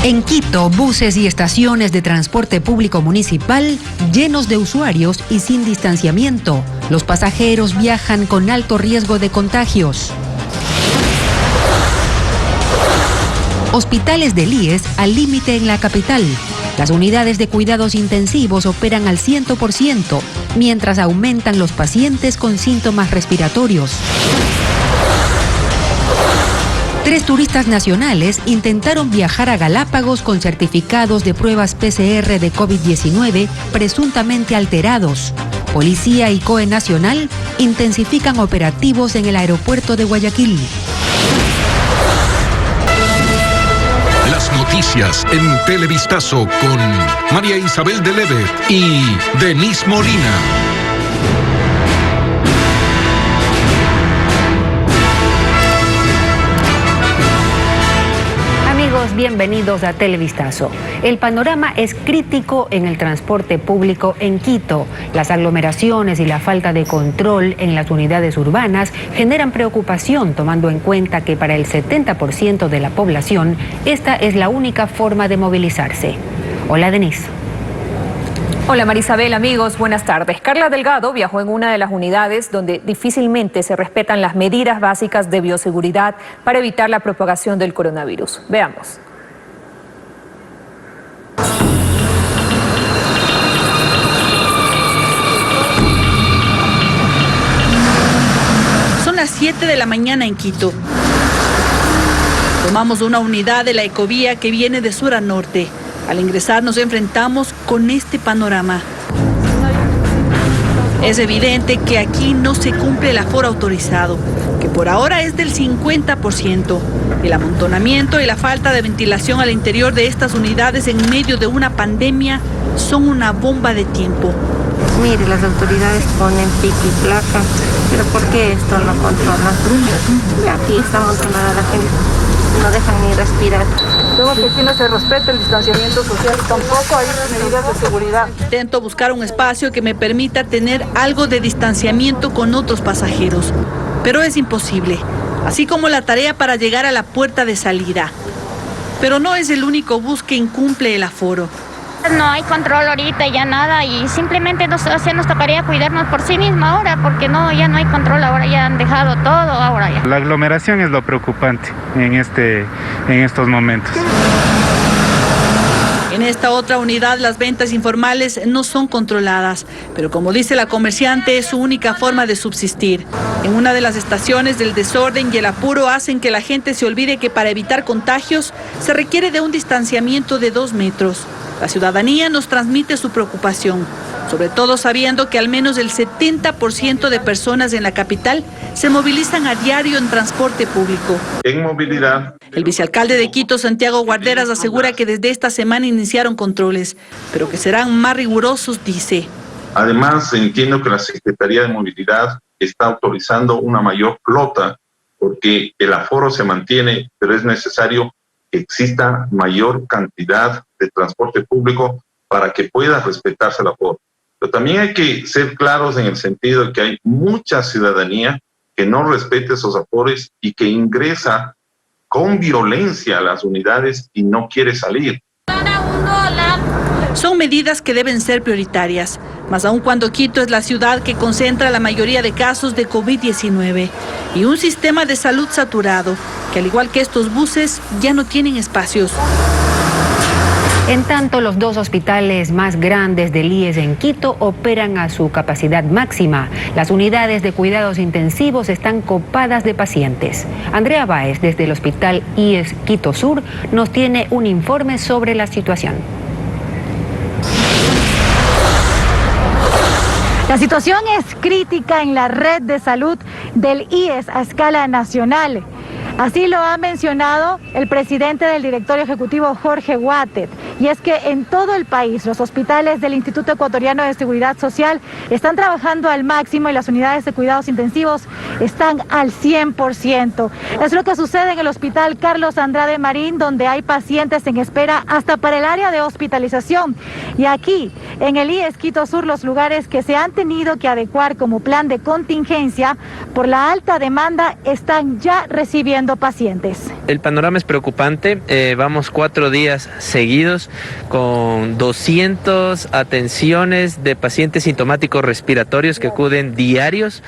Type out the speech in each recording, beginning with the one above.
En Quito, buses y estaciones de transporte público municipal llenos de usuarios y sin distanciamiento. Los pasajeros viajan con alto riesgo de contagios. Hospitales del IES al límite en la capital. Las unidades de cuidados intensivos operan al 100%, mientras aumentan los pacientes con síntomas respiratorios. 3 turistas nacionales intentaron viajar a Galápagos con certificados de pruebas PCR de COVID-19 presuntamente alterados. Policía y COE Nacional intensifican operativos en el aeropuerto de Guayaquil. Las noticias en Televistazo con María Isabel de Levet y Denise Molina. Bienvenidos a Televistazo. El panorama es crítico en el transporte público en Quito. Las aglomeraciones y la falta de control en las unidades urbanas generan preocupación, tomando en cuenta que para el 70% de la población esta es la única forma de movilizarse. Hola, Denise. Hola Marisabel, amigos, buenas tardes. Carla Delgado viajó en una de las unidades donde difícilmente se respetan las medidas básicas de bioseguridad para evitar la propagación del coronavirus. Veamos. Son las 7 de la mañana en Quito. Tomamos una unidad de la Ecovía que viene de sur a norte. Al ingresar nos enfrentamos con este panorama. Es evidente que aquí no se cumple el aforo autorizado, que por ahora es del 50%. El amontonamiento y la falta de ventilación al interior de estas unidades en medio de una pandemia son una bomba de tiempo. Mire, las autoridades ponen pico y placa, pero ¿por qué esto no controla? Aquí está amontonada la gente, no dejan ni respirar. Luego que aquí no se respeta el distanciamiento social, tampoco hay medidas de seguridad. Intento buscar un espacio que me permita tener algo de distanciamiento con otros pasajeros, pero es imposible, así como la tarea para llegar a la puerta de salida. Pero no es el único bus que incumple el aforo. No hay control ahorita, ya nada, y simplemente nos tocaría cuidarnos por sí misma ahora, porque ya no hay control, ahora ya han dejado todo, ahora ya. La aglomeración es lo preocupante en estos momentos. En esta otra unidad las ventas informales no son controladas, pero como dice la comerciante es su única forma de subsistir. En una de las estaciones del desorden y el apuro hacen que la gente se olvide que para evitar contagios se requiere de un distanciamiento de 2 metros. La ciudadanía nos transmite su preocupación, sobre todo sabiendo que al menos el 70% de personas en la capital se movilizan a diario en transporte público. En movilidad. El vicealcalde de Quito, Santiago Guarderas, asegura que desde esta semana iniciaron controles, pero que serán más rigurosos, dice. Además, entiendo que la Secretaría de Movilidad está autorizando una mayor flota porque el aforo se mantiene, pero es necesario que exista mayor cantidad de transporte público para que pueda respetarse el aforo. Pero también hay que ser claros en el sentido de que hay mucha ciudadanía que no respeta esos aforos y que ingresa con violencia a las unidades y no quiere salir. Son medidas que deben ser prioritarias, más aún cuando Quito es la ciudad que concentra la mayoría de casos de COVID-19 y un sistema de salud saturado, que al igual que estos buses ya no tienen espacios. En tanto, los 2 hospitales más grandes del IES en Quito operan a su capacidad máxima. Las unidades de cuidados intensivos están copadas de pacientes. Andrea Báez, desde el Hospital IES Quito Sur, nos tiene un informe sobre la situación. La situación es crítica en la red de salud del IES a escala nacional. Así lo ha mencionado el presidente del directorio ejecutivo, Jorge Guatet, y es que en todo el país los hospitales del Instituto Ecuatoriano de Seguridad Social están trabajando al máximo y las unidades de cuidados intensivos están al 100%. Es lo que sucede en el Hospital Carlos Andrade Marín, donde hay pacientes en espera hasta para el área de hospitalización. Y aquí, en el IES Quito Sur, los lugares que se han tenido que adecuar como plan de contingencia por la alta demanda están ya recibiendo pacientes. El panorama es preocupante. Vamos 4 días seguidos con 200 atenciones de pacientes sintomáticos respiratorios que acuden diarios,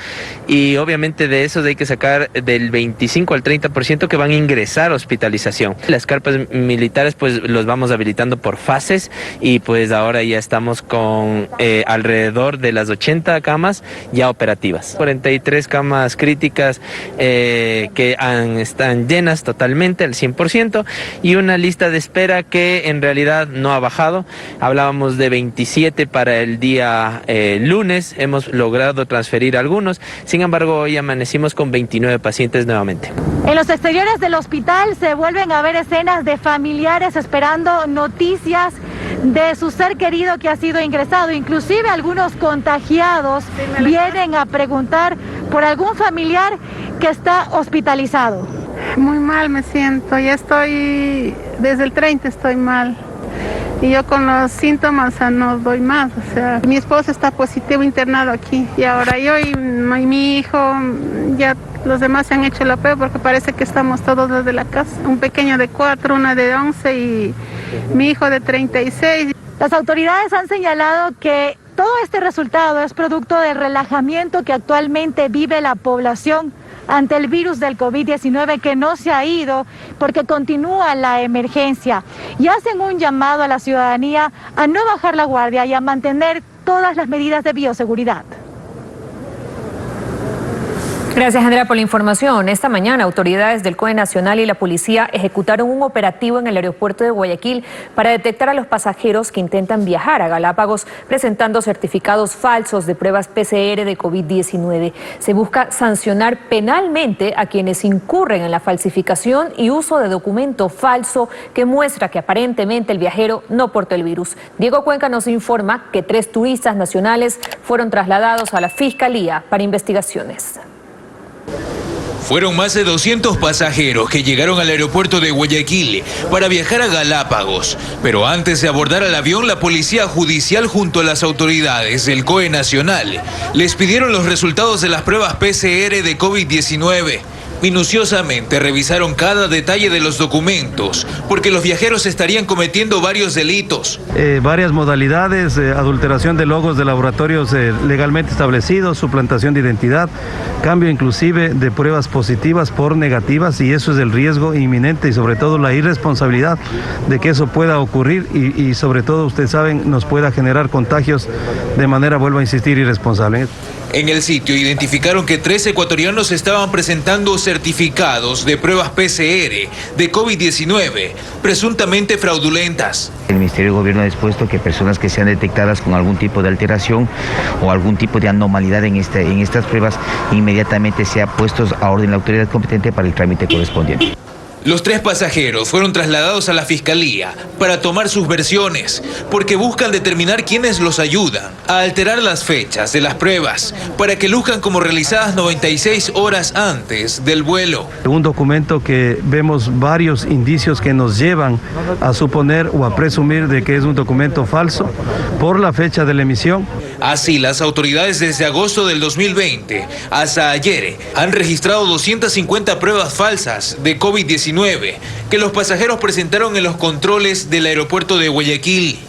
y obviamente de esos hay que sacar del 25 al 30% que van a ingresar a hospitalización. Las carpas militares pues los vamos habilitando por fases, y pues ahora ya estamos con alrededor de las 80 camas ya operativas. 43 camas críticas que están llenas totalmente al 100%, y una lista de espera que en realidad no ha bajado. Hablábamos de 27 para el día lunes, hemos logrado transferir algunos, sin embargo hoy amanecimos con 29 pacientes nuevamente. En los exteriores del hospital se vuelven a ver escenas de familiares esperando noticias de su ser querido que ha sido ingresado. Inclusive algunos contagiados vienen a preguntar por algún familiar que está hospitalizado. Muy mal me siento, ya estoy, desde el 30 estoy mal. Y yo con los síntomas no doy más, o sea, mi esposo está positivo internado aquí, y ahora yo y mi hijo, ya los demás se han hecho la prueba porque parece que estamos todos desde la casa. Un pequeño de 4, una de 11 y mi hijo de 36. Las autoridades han señalado que todo este resultado es producto del relajamiento que actualmente vive la población ante el virus del COVID-19, que no se ha ido porque continúa la emergencia, y hacen un llamado a la ciudadanía a no bajar la guardia y a mantener todas las medidas de bioseguridad. Gracias, Andrea, por la información. Esta mañana, autoridades del COE Nacional y la policía ejecutaron un operativo en el aeropuerto de Guayaquil para detectar a los pasajeros que intentan viajar a Galápagos presentando certificados falsos de pruebas PCR de COVID-19. Se busca sancionar penalmente a quienes incurren en la falsificación y uso de documento falso que muestra que aparentemente el viajero no portó el virus. Diego Cuenca nos informa que 3 turistas nacionales fueron trasladados a la Fiscalía para investigaciones. Fueron más de 200 pasajeros que llegaron al aeropuerto de Guayaquil para viajar a Galápagos. Pero antes de abordar al avión, la policía judicial junto a las autoridades del COE Nacional les pidieron los resultados de las pruebas PCR de COVID-19. Minuciosamente revisaron cada detalle de los documentos, porque los viajeros estarían cometiendo varios delitos. Varias modalidades, adulteración de logos de laboratorios legalmente establecidos, suplantación de identidad, cambio inclusive de pruebas positivas por negativas, y eso es el riesgo inminente y sobre todo la irresponsabilidad de que eso pueda ocurrir y sobre todo, ustedes saben, nos pueda generar contagios de manera, vuelvo a insistir, irresponsable. En el sitio identificaron que 3 ecuatorianos estaban presentando certificados de pruebas PCR de COVID-19, presuntamente fraudulentas. El Ministerio de Gobierno ha dispuesto que personas que sean detectadas con algún tipo de alteración o algún tipo de anormalidad en estas pruebas, inmediatamente sea puestos a orden de la autoridad competente para el trámite correspondiente. Los 3 pasajeros fueron trasladados a la Fiscalía para tomar sus versiones, porque buscan determinar quiénes los ayudan a alterar las fechas de las pruebas para que luzcan como realizadas 96 horas antes del vuelo. Un documento que vemos varios indicios que nos llevan a suponer o a presumir de que es un documento falso por la fecha de la emisión. Así, las autoridades desde agosto del 2020 hasta ayer han registrado 250 pruebas falsas de COVID-19 que los pasajeros presentaron en los controles del aeropuerto de Guayaquil.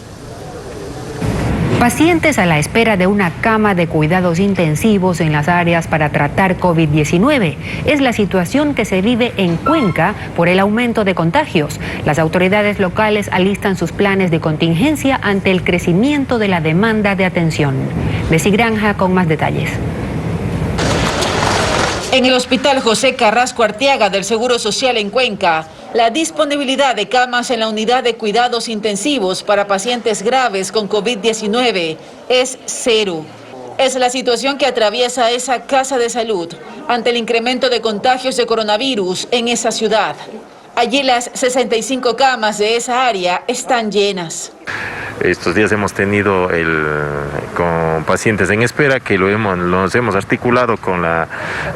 Pacientes a la espera de una cama de cuidados intensivos en las áreas para tratar COVID-19. Es la situación que se vive en Cuenca por el aumento de contagios. Las autoridades locales alistan sus planes de contingencia ante el crecimiento de la demanda de atención. Bessie Granja con más detalles. En el Hospital José Carrasco Arteaga del Seguro Social en Cuenca, la disponibilidad de camas en la unidad de cuidados intensivos para pacientes graves con COVID-19 es 0. Es la situación que atraviesa esa casa de salud ante el incremento de contagios de coronavirus en esa ciudad. Allí las 65 camas de esa área están llenas. Estos días hemos tenido con pacientes en espera que los hemos articulado con la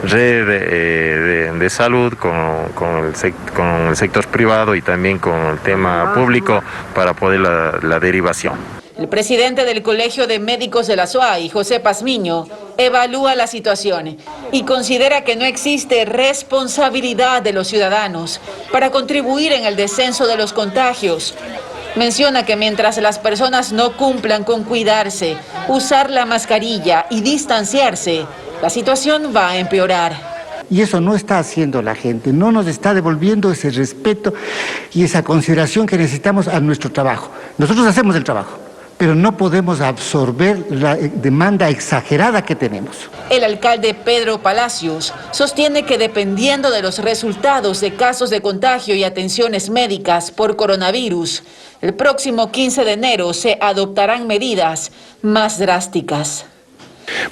red de salud, con el sector privado y también con el tema público para poder la derivación. El presidente del Colegio de Médicos de la SUAY, José Pazmiño, evalúa la situación y considera que no existe responsabilidad de los ciudadanos para contribuir en el descenso de los contagios. Menciona que mientras las personas no cumplan con cuidarse, usar la mascarilla y distanciarse, la situación va a empeorar. Y eso no está haciendo la gente, no nos está devolviendo ese respeto y esa consideración que necesitamos a nuestro trabajo. Nosotros hacemos el trabajo, pero no podemos absorber la demanda exagerada que tenemos. El alcalde Pedro Palacios sostiene que dependiendo de los resultados de casos de contagio y atenciones médicas por coronavirus, el próximo 15 de enero se adoptarán medidas más drásticas.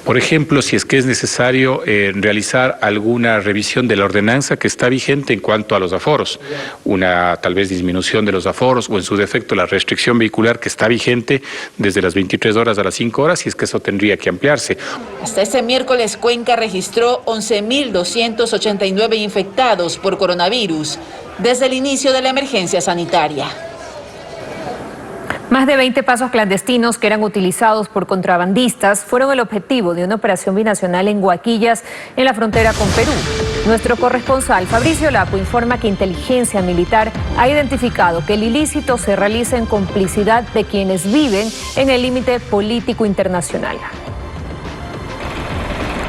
Por ejemplo, si es que es necesario realizar alguna revisión de la ordenanza que está vigente en cuanto a los aforos, una tal vez disminución de los aforos o en su defecto la restricción vehicular que está vigente desde las 23 horas a las 5 horas, si es que eso tendría que ampliarse. Hasta este miércoles Cuenca registró 11.289 infectados por coronavirus desde el inicio de la emergencia sanitaria. Más de 20 pasos clandestinos que eran utilizados por contrabandistas fueron el objetivo de una operación binacional en Huaquillas, en la frontera con Perú. Nuestro corresponsal Fabricio Lapo informa que inteligencia militar ha identificado que el ilícito se realiza en complicidad de quienes viven en el límite político internacional.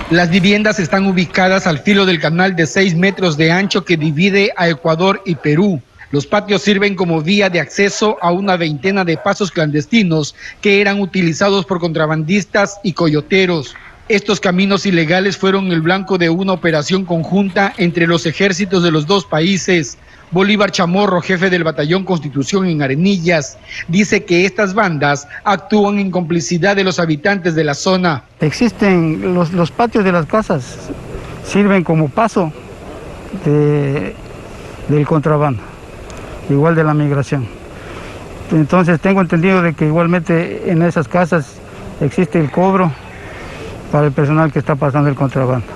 Las viviendas están ubicadas al filo del canal de 6 metros de ancho que divide a Ecuador y Perú. Los patios sirven como vía de acceso a una veintena de pasos clandestinos que eran utilizados por contrabandistas y coyoteros. Estos caminos ilegales fueron el blanco de una operación conjunta entre los ejércitos de los dos países. Bolívar Chamorro, jefe del batallón Constitución en Arenillas, dice que estas bandas actúan en complicidad de los habitantes de la zona. Existen los patios de las casas, sirven como paso del contrabando, igual de la migración. Entonces tengo entendido de que igualmente en esas casas existe el cobro para el personal que está pasando el contrabando.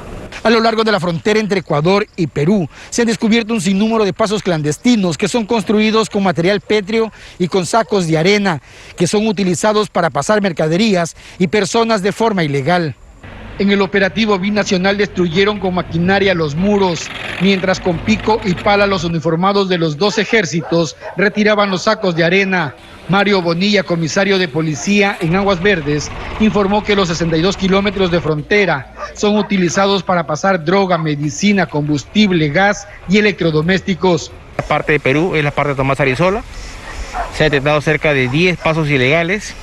A lo largo de la frontera entre Ecuador y Perú se han descubierto un sinnúmero de pasos clandestinos que son construidos con material pétreo y con sacos de arena que son utilizados para pasar mercaderías y personas de forma ilegal. En el operativo binacional destruyeron con maquinaria los muros, mientras con pico y pala los uniformados de los dos ejércitos retiraban los sacos de arena. Mario Bonilla, comisario de policía en Aguas Verdes, informó que los 62 kilómetros de frontera son utilizados para pasar droga, medicina, combustible, gas y electrodomésticos. La parte de Perú es la parte de Tomás Arizola. Se ha detectado cerca de 10 pasos ilegales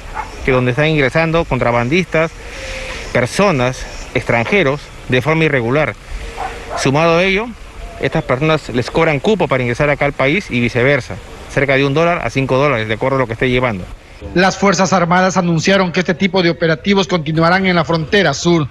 que donde están ingresando contrabandistas, personas, extranjeros, de forma irregular. Sumado a ello, estas personas les cobran cupo para ingresar acá al país y viceversa, cerca de $1 a $5, de acuerdo a lo que esté llevando. Las Fuerzas Armadas anunciaron que este tipo de operativos continuarán en la frontera sur.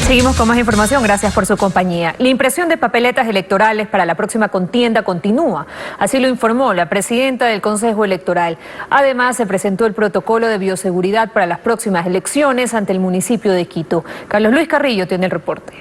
Seguimos con más información, gracias por su compañía. La impresión de papeletas electorales para la próxima contienda continúa, así lo informó la presidenta del Consejo Electoral. Además, se presentó el protocolo de bioseguridad para las próximas elecciones ante el municipio de Quito. Carlos Luis Carrillo tiene el reporte.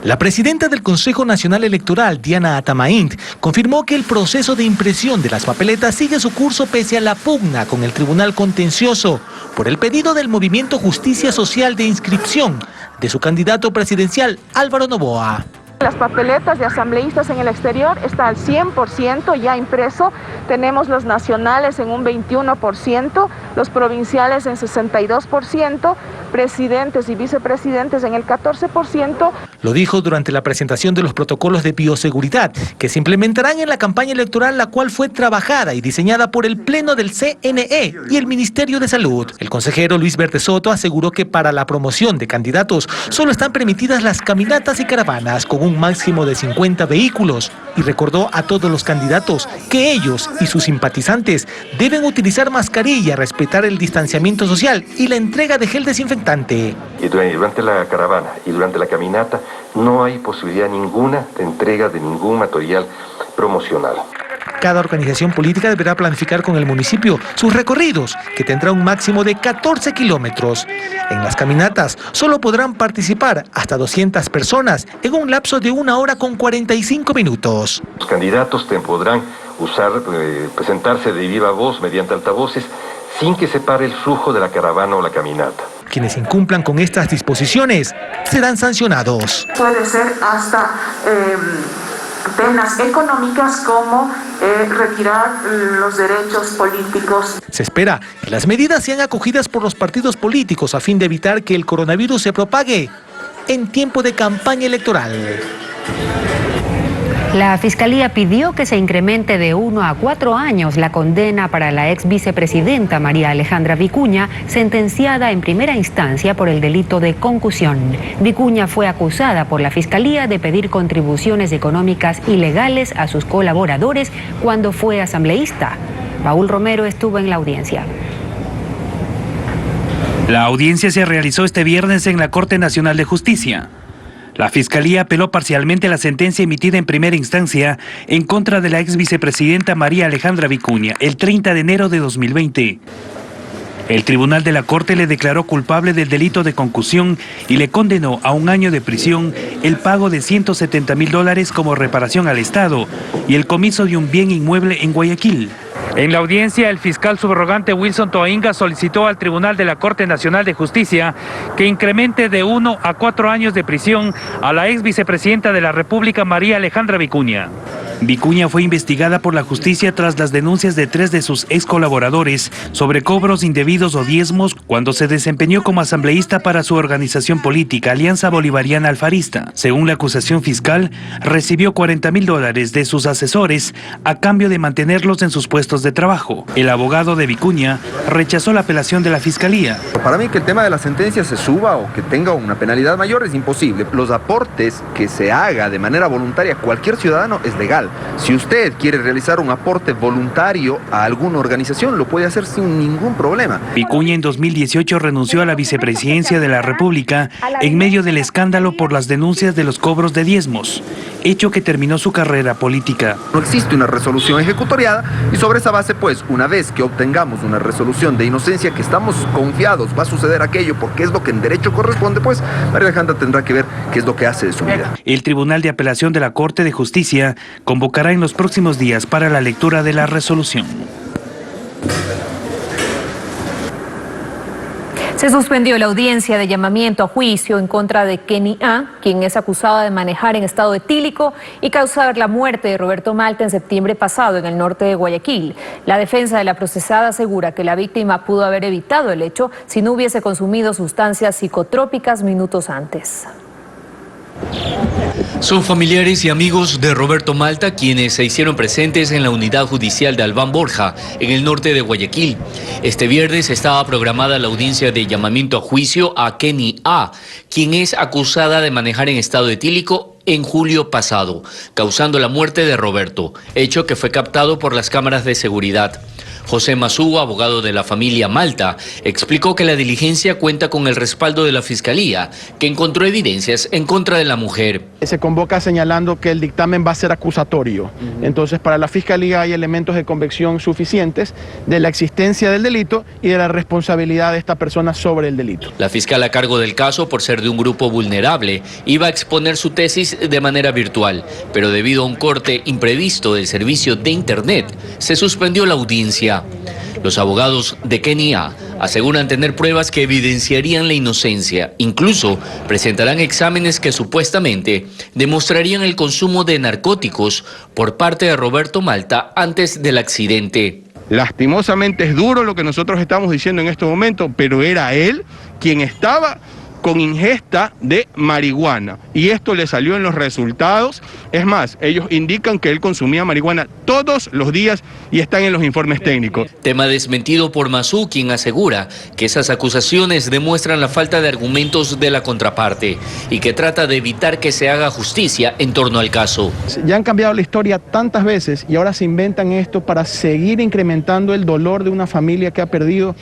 La presidenta del Consejo Nacional Electoral, Diana Atamaint, confirmó que el proceso de impresión de las papeletas sigue su curso pese a la pugna con el Tribunal Contencioso por el pedido del Movimiento Justicia Social de inscripción de su candidato presidencial, Álvaro Noboa. Las papeletas de asambleístas en el exterior está al 100% ya impreso. Tenemos los nacionales en un 21%, los provinciales en 62%, presidentes y vicepresidentes en el 14%. Lo dijo durante la presentación de los protocolos de bioseguridad que se implementarán en la campaña electoral, la cual fue trabajada y diseñada por el Pleno del CNE y el Ministerio de Salud. El consejero Luis Verde Soto aseguró que para la promoción de candidatos solo están permitidas las caminatas y caravanas con un un máximo de 50 vehículos y recordó a todos los candidatos que ellos y sus simpatizantes deben utilizar mascarilla, respetar el distanciamiento social y la entrega de gel desinfectante. Y durante la caravana y durante la caminata no hay posibilidad ninguna de entrega de ningún material promocional. Cada organización política deberá planificar con el municipio sus recorridos, que tendrá un máximo de 14 kilómetros. En las caminatas solo podrán participar hasta 200 personas en un lapso de 1 hora con 45 minutos. Los candidatos podrán presentarse de viva voz mediante altavoces sin que se pare el flujo de la caravana o la caminata. Quienes incumplan con estas disposiciones serán sancionados. Puede ser hasta penas económicas como retirar los derechos políticos. Se espera que las medidas sean acogidas por los partidos políticos a fin de evitar que el coronavirus se propague en tiempo de campaña electoral. La Fiscalía pidió que se incremente de 1 a 4 años la condena para la ex vicepresidenta María Alejandra Vicuña, sentenciada en primera instancia por el delito de concusión. Vicuña fue acusada por la Fiscalía de pedir contribuciones económicas ilegales a sus colaboradores cuando fue asambleísta. Paul Romero estuvo en la audiencia. La audiencia se realizó este viernes en la Corte Nacional de Justicia. La Fiscalía apeló parcialmente a la sentencia emitida en primera instancia en contra de la ex vicepresidenta María Alejandra Vicuña el 30 de enero de 2020. El Tribunal de la Corte le declaró culpable del delito de concusión y le condenó a 1 año de prisión, el pago de $170,000 como reparación al Estado y el comiso de un bien inmueble en Guayaquil. En la audiencia, el fiscal subrogante Wilson Toainga solicitó al Tribunal de la Corte Nacional de Justicia que incremente de 1 a 4 años de prisión a la ex vicepresidenta de la República, María Alejandra Vicuña. Vicuña fue investigada por la justicia tras las denuncias de 3 de sus ex colaboradores sobre cobros indebidos o diezmos cuando se desempeñó como asambleísta para su organización política Alianza Bolivariana Alfarista. Según la acusación fiscal, recibió $40,000 de sus asesores a cambio de mantenerlos en sus puestos de trabajo. El abogado de Vicuña rechazó la apelación de la Fiscalía. Para mí que el tema de la sentencia se suba o que tenga una penalidad mayor es imposible. Los aportes que se haga de manera voluntaria cualquier ciudadano es legal. Si usted quiere realizar un aporte voluntario a alguna organización, lo puede hacer sin ningún problema. Vicuña en 2018 renunció a la vicepresidencia de la República en medio del escándalo por las denuncias de los cobros de diezmos, hecho que terminó su carrera política. No existe una resolución ejecutoriada y sobre esa base, pues, una vez que obtengamos una resolución de inocencia, que estamos confiados va a suceder aquello porque es lo que en derecho corresponde, pues María Alejandra tendrá que ver qué es lo que hace de su vida. El Tribunal de Apelación de la Corte de Justicia convocará en los próximos días para la lectura de la resolución. Se suspendió la audiencia de llamamiento a juicio en contra de Kenny A., quien es acusado de manejar en estado etílico y causar la muerte de Roberto Malta en septiembre pasado en el norte de Guayaquil. La defensa de la procesada asegura que la víctima pudo haber evitado el hecho si no hubiese consumido sustancias psicotrópicas minutos antes. Son familiares y amigos de Roberto Malta quienes se hicieron presentes en la unidad judicial de Albán Borja, en el norte de Guayaquil. Este viernes estaba programada la audiencia de llamamiento a juicio a Kenny A., quien es acusada de manejar en estado etílico en julio pasado, causando la muerte de Roberto, hecho que fue captado por las cámaras de seguridad. José Mazú, abogado de la familia Malta, explicó que la diligencia cuenta con el respaldo de la Fiscalía, que encontró evidencias en contra de la mujer. Se convoca señalando que el dictamen va a ser acusatorio. Entonces, para la Fiscalía hay elementos de convicción suficientes de la existencia del delito y de la responsabilidad de esta persona sobre el delito. La fiscal a cargo del caso, por ser de un grupo vulnerable, iba a exponer su tesis de manera virtual, pero debido a un corte imprevisto del servicio de Internet, se suspendió la audiencia. Los abogados de Kenny A. aseguran tener pruebas que evidenciarían la inocencia. Incluso presentarán exámenes que supuestamente demostrarían el consumo de narcóticos por parte de Roberto Malta antes del accidente. Lastimosamente es duro lo que nosotros estamos diciendo en este momento, pero era él quien estaba con ingesta de marihuana. Y esto le salió en los resultados. Es más, ellos indican que él consumía marihuana todos los días y están en los informes técnicos. Tema desmentido por Mazú, quien asegura que esas acusaciones demuestran la falta de argumentos de la contraparte y que trata de evitar que se haga justicia en torno al caso. Ya han cambiado la historia tantas veces y ahora se inventan esto para seguir incrementando el dolor de una familia que ha perdido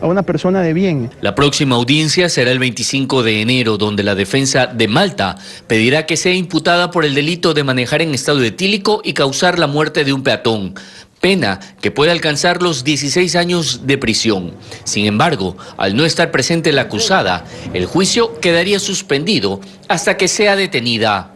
a una persona de bien. La próxima audiencia será el 25 de enero, donde la defensa de Malta pedirá que sea imputada por el delito de manejar en estado etílico y causar la muerte de un peatón, pena que puede alcanzar los 16 años de prisión. Sin embargo, al no estar presente la acusada, el juicio quedaría suspendido hasta que sea detenida.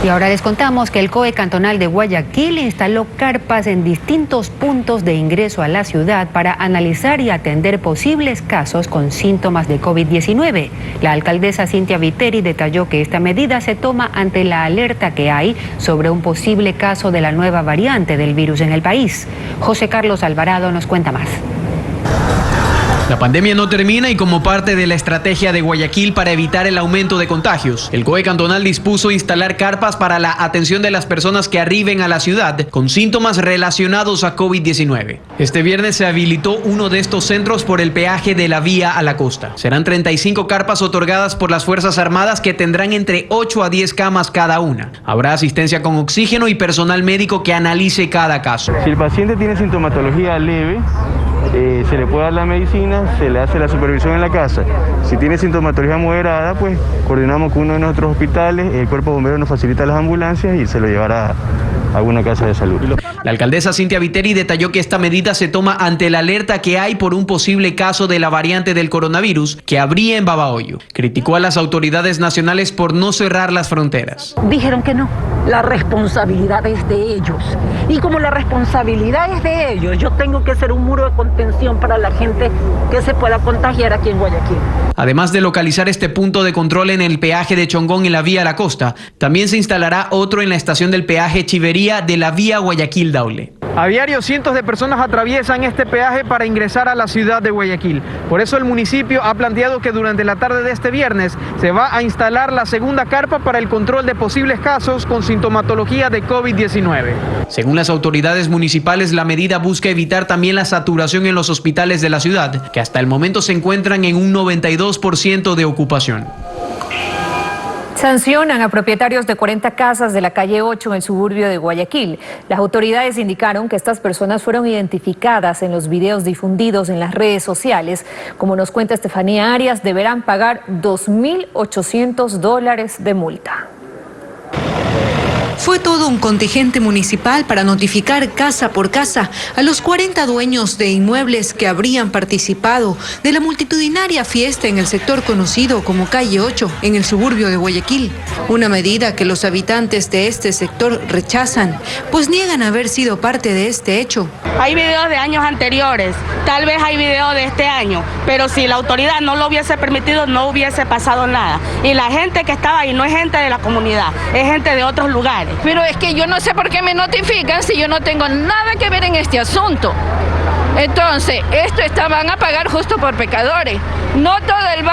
Y ahora les contamos que el COE cantonal de Guayaquil instaló carpas en distintos puntos de ingreso a la ciudad para analizar y atender posibles casos con síntomas de COVID-19. La alcaldesa Cintia Viteri detalló que esta medida se toma ante la alerta que hay sobre un posible caso de la nueva variante del virus en el país. José Carlos Alvarado nos cuenta más. La pandemia no termina y como parte de la estrategia de Guayaquil para evitar el aumento de contagios, el COE cantonal dispuso instalar carpas para la atención de las personas que arriben a la ciudad con síntomas relacionados a COVID-19. Este viernes se habilitó uno de estos centros por el peaje de la vía a la costa. Serán 35 carpas otorgadas por las Fuerzas Armadas que tendrán entre 8 a 10 camas cada una. Habrá asistencia con oxígeno y personal médico que analice cada caso. Si el paciente tiene sintomatología leve, se le puede dar la medicina, se le hace la supervisión en la casa. Si tiene sintomatología moderada, pues coordinamos con uno de nuestros hospitales, el cuerpo de bomberos nos facilita las ambulancias y se lo llevará a alguna casa de salud. La alcaldesa Cintia Viteri detalló que esta medida se toma ante la alerta que hay por un posible caso de la variante del coronavirus que habría en Babahoyo. Criticó a las autoridades nacionales por no cerrar las fronteras. Dijeron que no, la responsabilidad es de ellos. Y como la responsabilidad es de ellos, yo tengo que ser un muro de contención para la gente que se pueda contagiar aquí en Guayaquil. Además de localizar este punto de control en el peaje de Chongón en la vía a la costa, también se instalará otro en la estación del peaje Chivería de la vía Guayaquil-Daule. A diario cientos de personas atraviesan este peaje para ingresar a la ciudad de Guayaquil. Por eso el municipio ha planteado que durante la tarde de este viernes se va a instalar la segunda carpa para el control de posibles casos con sintomatología de COVID-19. Según las autoridades municipales, la medida busca evitar también la saturación en los hospitales de la ciudad, que hasta el momento se encuentran en un 92% de ocupación. Sancionan a propietarios de 40 casas de la calle 8 en el suburbio de Guayaquil. Las autoridades indicaron que estas personas fueron identificadas en los videos difundidos en las redes sociales. Como nos cuenta Estefanía Arias, deberán pagar $2.800 de multa. Fue todo un contingente municipal para notificar casa por casa a los 40 dueños de inmuebles que habrían participado de la multitudinaria fiesta en el sector conocido como Calle 8, en el suburbio de Guayaquil. Una medida que los habitantes de este sector rechazan, pues niegan haber sido parte de este hecho. Hay videos de años anteriores, tal vez hay videos de este año, pero si la autoridad no lo hubiese permitido, no hubiese pasado nada. Y la gente que estaba ahí no es gente de la comunidad, es gente de otros lugares. Pero es que yo no sé por qué me notifican si yo no tengo nada que ver en este asunto. Entonces, van a pagar justo por pecadores. No todo el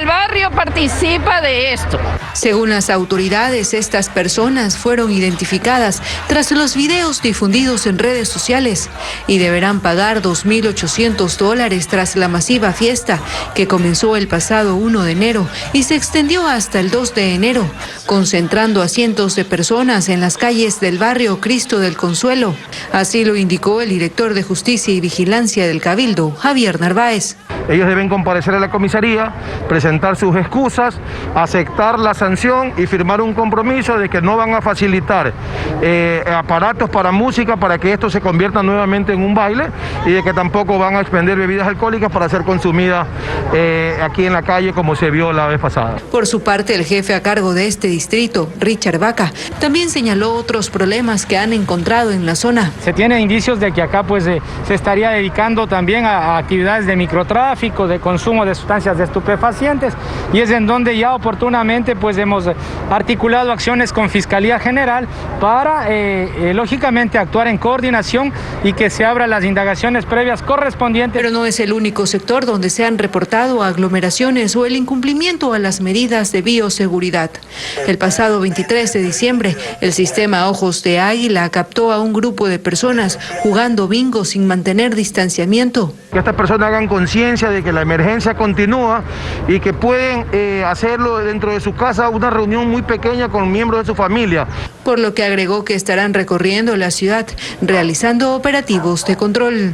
barrio participa de esto. Según las autoridades, estas personas fueron identificadas tras los videos difundidos en redes sociales y deberán pagar $2.800 tras la masiva fiesta que comenzó el pasado 1 de enero y se extendió hasta el 2 de enero, concentrando a cientos de personas en las calles del barrio Cristo del Consuelo. Así lo indicó el director de Justicia y Vigilancia del Cabildo, Javier Narváez. Ellos deben comparecer a la comisaría, presentar sus excusas, aceptar la sanción y firmar un compromiso de que no van a facilitar aparatos para música para que esto se convierta nuevamente en un baile y de que tampoco van a expender bebidas alcohólicas para ser consumidas aquí en la calle como se vio la vez pasada. Por su parte, el jefe a cargo de este distrito, Richard Vaca, también señaló otros problemas que han encontrado en la zona. Se tienen indicios de que acá se estaría dedicando también a actividades de microtráfico tráfico, de consumo de sustancias estupefacientes, y es en donde ya oportunamente pues hemos articulado acciones con Fiscalía General para lógicamente actuar en coordinación y que se abran las indagaciones previas correspondientes. Pero no es el único sector donde se han reportado aglomeraciones o el incumplimiento a las medidas de bioseguridad. El pasado 23 de diciembre, el sistema Ojos de Águila captó a un grupo de personas jugando bingo sin mantener distanciamiento. Que estas personas hagan conciencia de que la emergencia continúa y que pueden hacerlo dentro de su casa, una reunión muy pequeña con miembros de su familia. Por lo que agregó que estarán recorriendo la ciudad realizando operativos de control.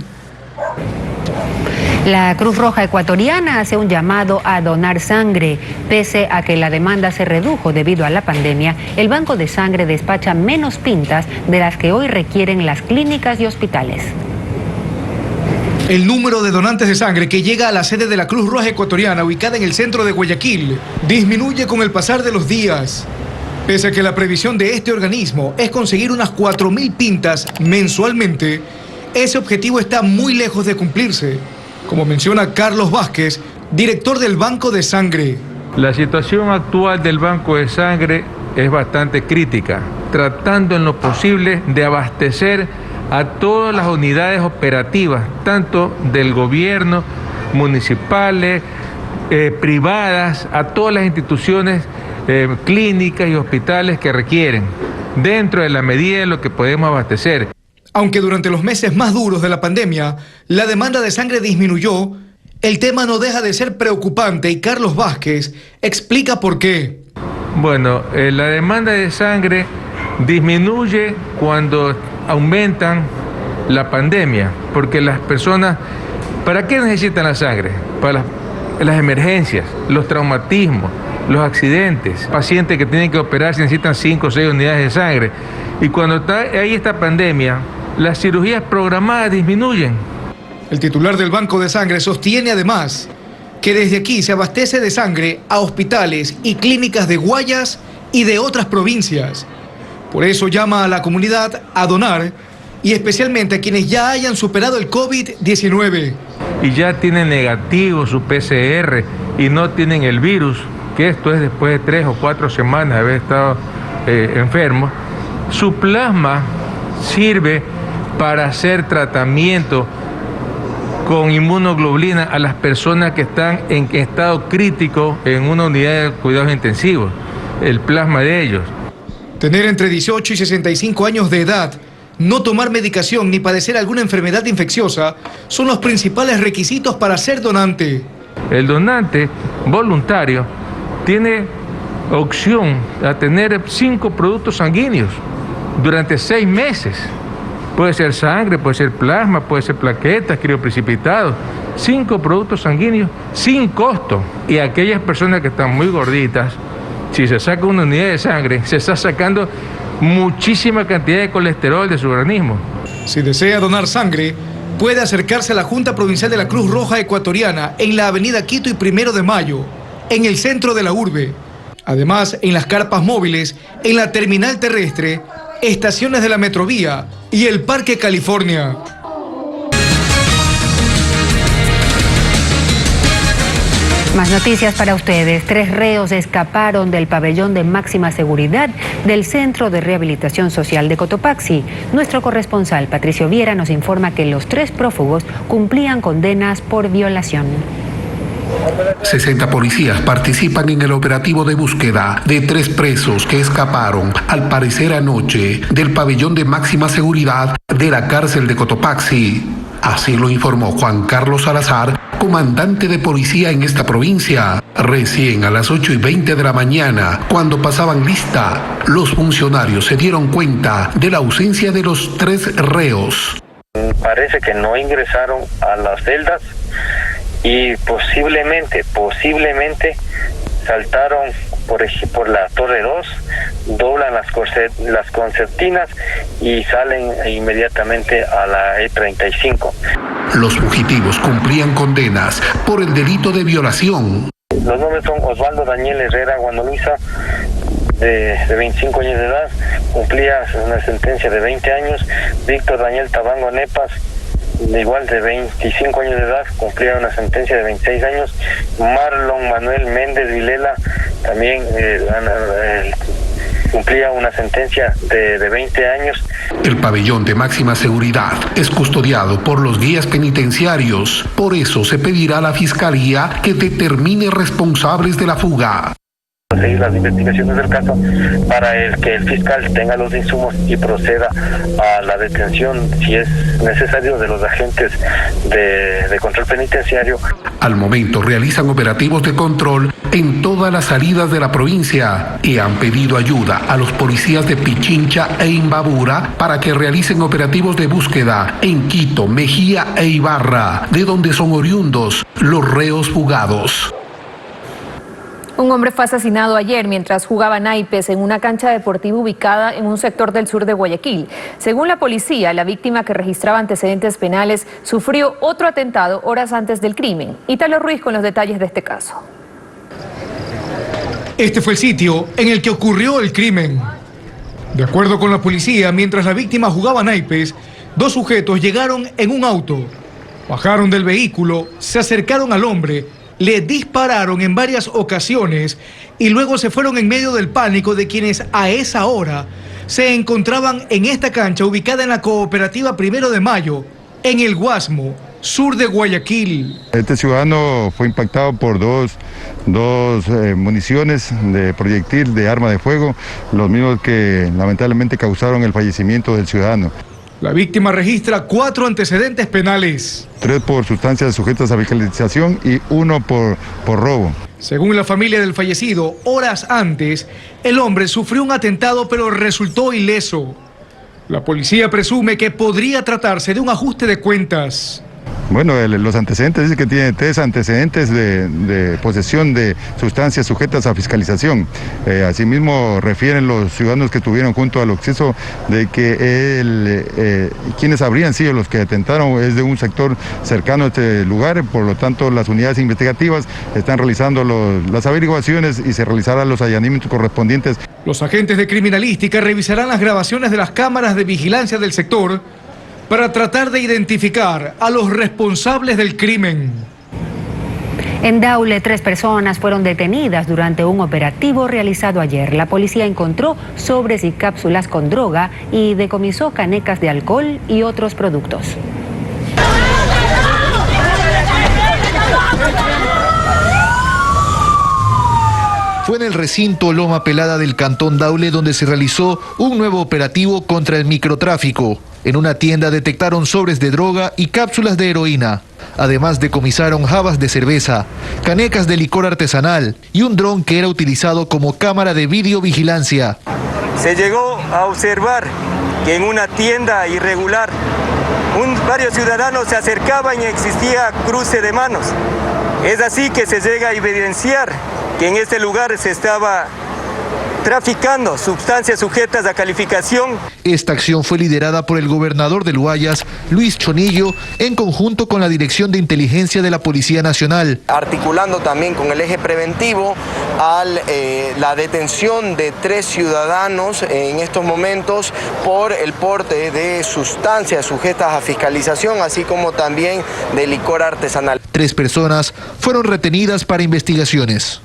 La Cruz Roja Ecuatoriana hace un llamado a donar sangre. Pese a que la demanda se redujo debido a la pandemia, el banco de sangre despacha menos pintas de las que hoy requieren las clínicas y hospitales. El número de donantes de sangre que llega a la sede de la Cruz Roja Ecuatoriana, ubicada en el centro de Guayaquil, disminuye con el pasar de los días. Pese a que la previsión de este organismo es conseguir unas 4.000 pintas mensualmente, ese objetivo está muy lejos de cumplirse, como menciona Carlos Vázquez, director del Banco de Sangre. La situación actual del Banco de Sangre es bastante crítica, tratando en lo posible de abastecer a todas las unidades operativas, tanto del gobierno, municipales, privadas, a todas las instituciones clínicas y hospitales que requieren, dentro de la medida de lo que podemos abastecer. Aunque durante los meses más duros de la pandemia, la demanda de sangre disminuyó, el tema no deja de ser preocupante y Carlos Vázquez explica por qué. Bueno, la demanda de sangre disminuye cuando aumentan la pandemia, porque las personas, ¿para qué necesitan la sangre? Para las emergencias, los traumatismos, los accidentes. Pacientes que tienen que operarse necesitan 5 o 6 unidades de sangre. Y cuando está ahí esta pandemia, las cirugías programadas disminuyen. El titular del Banco de Sangre sostiene además que desde aquí se abastece de sangre a hospitales y clínicas de Guayas y de otras provincias. Por eso llama a la comunidad a donar, y especialmente a quienes ya hayan superado el COVID-19. Y ya tienen negativo su PCR y no tienen el virus, que esto es después de 3 o 4 semanas de haber estado enfermos. Su plasma sirve para hacer tratamiento con inmunoglobulina a las personas que están en estado crítico en una unidad de cuidados intensivos, el plasma de ellos. Tener entre 18 y 65 años de edad, no tomar medicación ni padecer alguna enfermedad infecciosa son los principales requisitos para ser donante. El donante voluntario tiene opción a tener 5 productos sanguíneos durante 6 meses. Puede ser sangre, puede ser plasma, puede ser plaquetas, crioprecipitados. 5 productos sanguíneos sin costo. Y aquellas personas que están muy gorditas, si se saca una unidad de sangre, se está sacando muchísima cantidad de colesterol de su organismo. Si desea donar sangre, puede acercarse a la Junta Provincial de la Cruz Roja Ecuatoriana en la avenida Quito y 1 de Mayo, en el centro de la urbe. Además, en las carpas móviles, en la terminal terrestre, estaciones de la Metrovía y el Parque California. Más noticias para ustedes. 3 reos escaparon del pabellón de máxima seguridad del Centro de Rehabilitación Social de Cotopaxi. Nuestro corresponsal Patricio Viera nos informa que los 3 prófugos cumplían condenas por violación. 60 policías participan en el operativo de búsqueda de 3 presos que escaparon, al parecer anoche, del pabellón de máxima seguridad de la cárcel de Cotopaxi. Así lo informó Juan Carlos Salazar, comandante de policía en esta provincia. Recién a las 8:20 de la mañana, cuando pasaban lista, los funcionarios se dieron cuenta de la ausencia de los 3 reos. Parece que no ingresaron a las celdas y posiblemente saltaron por la Torre 2, doblan las concertinas y salen inmediatamente a la E35. Los fugitivos cumplían condenas por el delito de violación. Los nombres son Osvaldo Daniel Herrera Guanaluisa, de 25 años de edad, cumplía una sentencia de 20 años, Víctor Daniel Tabango Nepas, igual de 25 años de edad, cumplía una sentencia de 26 años. Marlon Manuel Méndez Vilela también cumplía una sentencia de 20 años. El pabellón de máxima seguridad es custodiado por los guías penitenciarios. Por eso se pedirá a la Fiscalía que determine responsables de la fuga. Seguir las investigaciones del caso para que el fiscal tenga los insumos y proceda a la detención, si es necesario, de los agentes de control penitenciario. Al momento realizan operativos de control en todas las salidas de la provincia y han pedido ayuda a los policías de Pichincha e Imbabura para que realicen operativos de búsqueda en Quito, Mejía e Ibarra, de donde son oriundos los reos fugados. Un hombre fue asesinado ayer mientras jugaba naipes en una cancha deportiva ubicada en un sector del sur de Guayaquil. Según la policía, la víctima, que registraba antecedentes penales, sufrió otro atentado horas antes del crimen. Ítalo Ruiz con los detalles de este caso. Este fue el sitio en el que ocurrió el crimen. De acuerdo con la policía, mientras la víctima jugaba naipes, dos sujetos llegaron en un auto, bajaron del vehículo, se acercaron al hombre, le dispararon en varias ocasiones y luego se fueron en medio del pánico de quienes a esa hora se encontraban en esta cancha ubicada en la cooperativa 1 de Mayo, en el Guasmo, sur de Guayaquil. Este ciudadano fue impactado por dos municiones de proyectil de arma de fuego, los mismos que lamentablemente causaron el fallecimiento del ciudadano. La víctima registra 4 antecedentes penales. 3 por sustancias sujetas a fiscalización y 1 por robo. Según la familia del fallecido, horas antes, el hombre sufrió un atentado pero resultó ileso. La policía presume que podría tratarse de un ajuste de cuentas. Bueno, los antecedentes dice que tiene 3 antecedentes de posesión de sustancias sujetas a fiscalización. Asimismo, refieren los ciudadanos que estuvieron junto al occiso de que quienes habrían sido los que atentaron es de un sector cercano a este lugar. Por lo tanto, las unidades investigativas están realizando las averiguaciones y se realizarán los allanamientos correspondientes. Los agentes de criminalística revisarán las grabaciones de las cámaras de vigilancia del sector para tratar de identificar a los responsables del crimen. En Daule, 3 personas fueron detenidas durante un operativo realizado ayer. La policía encontró sobres y cápsulas con droga y decomisó canecas de alcohol y otros productos. Fue en el recinto Loma Pelada del Cantón Daule donde se realizó un nuevo operativo contra el microtráfico. En una tienda detectaron sobres de droga y cápsulas de heroína. Además decomisaron jabas de cerveza, canecas de licor artesanal y un dron que era utilizado como cámara de videovigilancia. Se llegó a observar que en una tienda irregular varios ciudadanos se acercaban y existía cruce de manos. Es así que se llega a evidenciar que en este lugar se estaba traficando sustancias sujetas a calificación. Esta acción fue liderada por el gobernador del Guayas, Luis Chonillo, en conjunto con la Dirección de Inteligencia de la Policía Nacional. Articulando también con el eje preventivo a la detención de 3 ciudadanos en estos momentos por el porte de sustancias sujetas a fiscalización, así como también de licor artesanal. 3 personas fueron retenidas para investigaciones.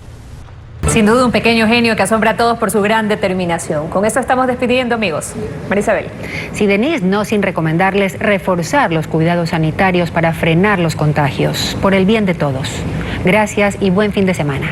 Sin duda un pequeño genio que asombra a todos por su gran determinación. Con esto estamos despidiendo, amigos. Marisabel. Sí, Denise, no sin recomendarles reforzar los cuidados sanitarios para frenar los contagios, por el bien de todos. Gracias y buen fin de semana.